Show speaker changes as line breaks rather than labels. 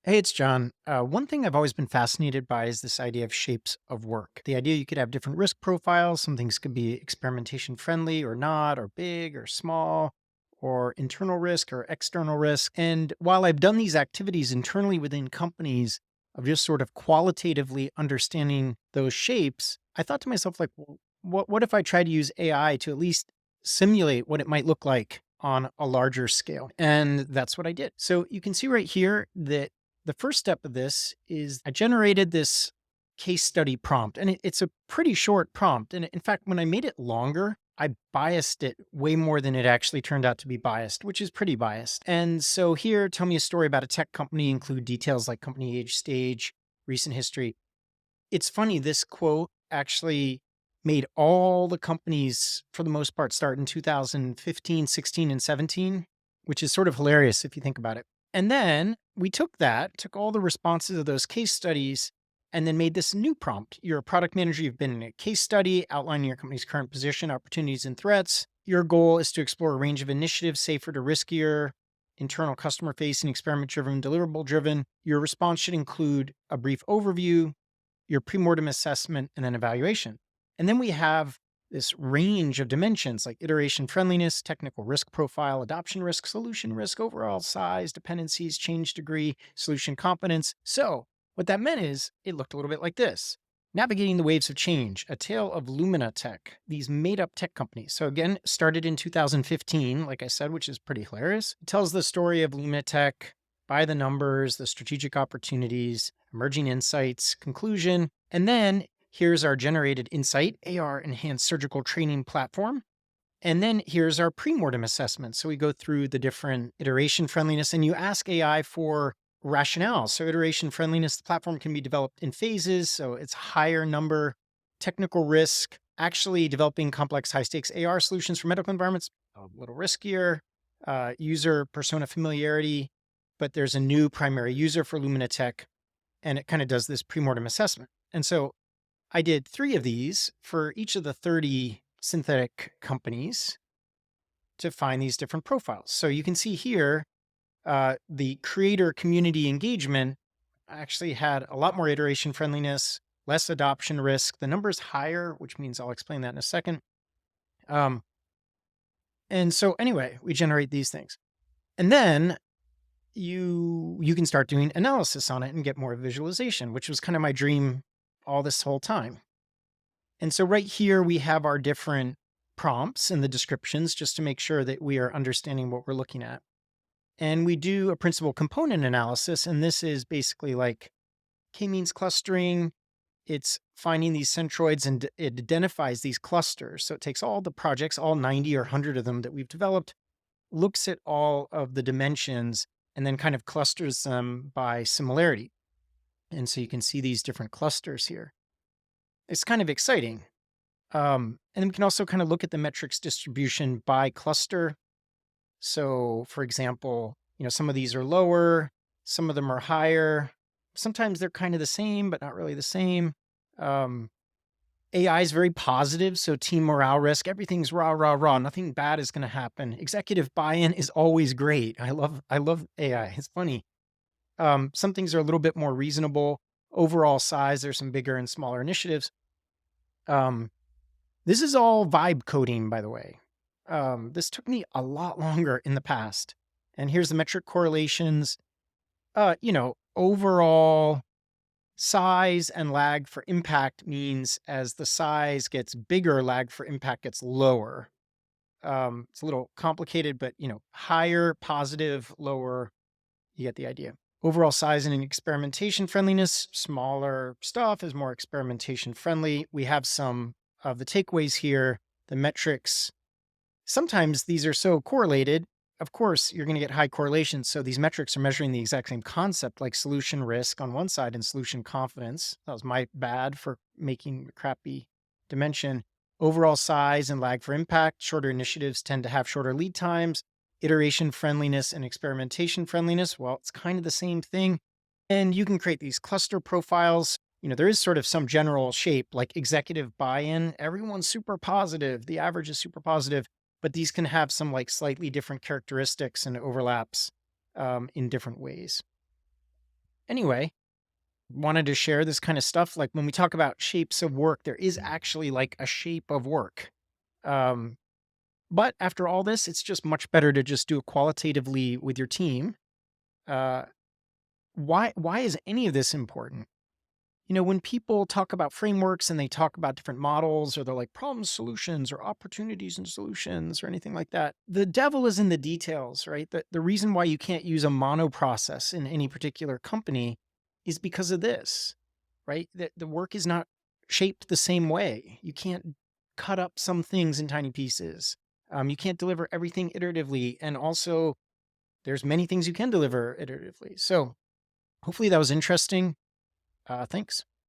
Hey, it's John. One thing I've always been fascinated by is this idea of shapes of work. The idea you could have different risk profiles. Some things could be experimentation friendly or not, or big or small, or internal risk or external risk. And while I've done these activities internally within companies of just sort of qualitatively understanding those shapes, I thought to myself, like, what if I try to use AI to at least simulate what it might look like on a larger scale? And that's what I did. So you can see right here that the first step of this is I generated this case study prompt, and it's a pretty short prompt. And in fact, when I made it longer, I biased it way more than it actually turned out to be biased, which is pretty biased. And so here, tell me a story about a tech company, include details like company age, stage, recent history. It's funny, this quote actually made all the companies, for the most part, start in 2015, 16, and 17, which is sort of hilarious if you think about it. And then we took that, took all the responses of those case studies, and then made this new prompt. You're a product manager, you've been in a case study outlining your company's current position, opportunities, and threats. Your goal is to explore a range of initiatives, safer to riskier, internal customer facing, experiment driven, deliverable driven. Your response should include a brief overview, your pre-mortem assessment, and then evaluation. And then we have this range of dimensions like iteration friendliness, technical risk profile, adoption risk, solution risk, overall size, dependencies, change degree, solution competence. So what that meant is it looked a little bit like this. Navigating the waves of change, a tale of LuminaTech, these made up tech companies. So again, started in 2015, like I said, which is pretty hilarious. It tells the story of LuminaTech by the numbers, the strategic opportunities, emerging insights, conclusion. And then here's our generated insight, AR enhanced surgical training platform. And then here's our pre-mortem assessment. So we go through the different iteration friendliness and you ask AI for rationale. So iteration friendliness, the platform can be developed in phases. So it's higher number, technical risk, actually developing complex high stakes AR solutions for medical environments, a little riskier, user persona familiarity, but there's a new primary user for LuminaTech and it kind of does this pre-mortem assessment. And so I did 3 of these for each of the 30 synthetic companies to find these different profiles. So you can see here, the creator community engagement actually had a lot more iteration friendliness, less adoption risk. The number's higher, which means I'll explain that in a second. Um, and so anyway, we generate these things. And then you can start doing analysis on it and get more visualization, which was kind of my dream all this whole time. And so right here, we have our different prompts and the descriptions just to make sure that we are understanding what we're looking at. And we do a principal component analysis. And this is basically like k-means clustering. It's finding these centroids and it identifies these clusters. So it takes all the projects, all 90 or 100 of them that we've developed, looks at all of the dimensions and then kind of clusters them by similarity. And so you can see these different clusters here. It's kind of exciting. And then we can also kind of look at the metrics distribution by cluster. So for example, some of these are lower, some of them are higher. Sometimes they're kind of the same, but not really the same. AI is very positive. So team morale risk, everything's rah, rah, rah. Nothing bad is going to happen. Executive buy-in is always great. I love AI. It's funny. Some things are a little bit more reasonable. Overall size, there's some bigger and smaller initiatives. This is all vibe coding, by the way. This took me a lot longer in the past. And here's the metric correlations. Overall size and lag for impact means as the size gets bigger, lag for impact gets lower. It's a little complicated, but higher, positive, lower, you get the idea. Overall size and experimentation friendliness, smaller stuff is more experimentation friendly. We have some of the takeaways here, the metrics. Sometimes these are so correlated. Of course, you're going to get high correlations. So these metrics are measuring the exact same concept, like solution risk on one side and solution confidence. That was my bad for making a crappy dimension. Overall size and lag for impact. Shorter initiatives tend to have shorter lead times. Iteration friendliness and experimentation friendliness. Well, it's kind of the same thing. And you can create these cluster profiles. There is sort of some general shape like executive buy-in. Everyone's super positive. The average is super positive, but these can have some like slightly different characteristics and overlaps in different ways. Anyway, wanted to share this kind of stuff. Like when we talk about shapes of work, there is actually like a shape of work. Um, but after all this, it's just much better to just do it qualitatively with your team. Uh, why is any of this important? When people talk about frameworks and they talk about different models, or they're like problems, solutions, or opportunities and solutions, or anything like that, the devil is in the details, right? The reason why you can't use a mono process in any particular company is because of this, right? That the work is not shaped the same way. You can't cut up some things in tiny pieces. You can't deliver everything iteratively. And also, there's many things you can deliver iteratively. So hopefully that was interesting. Thanks.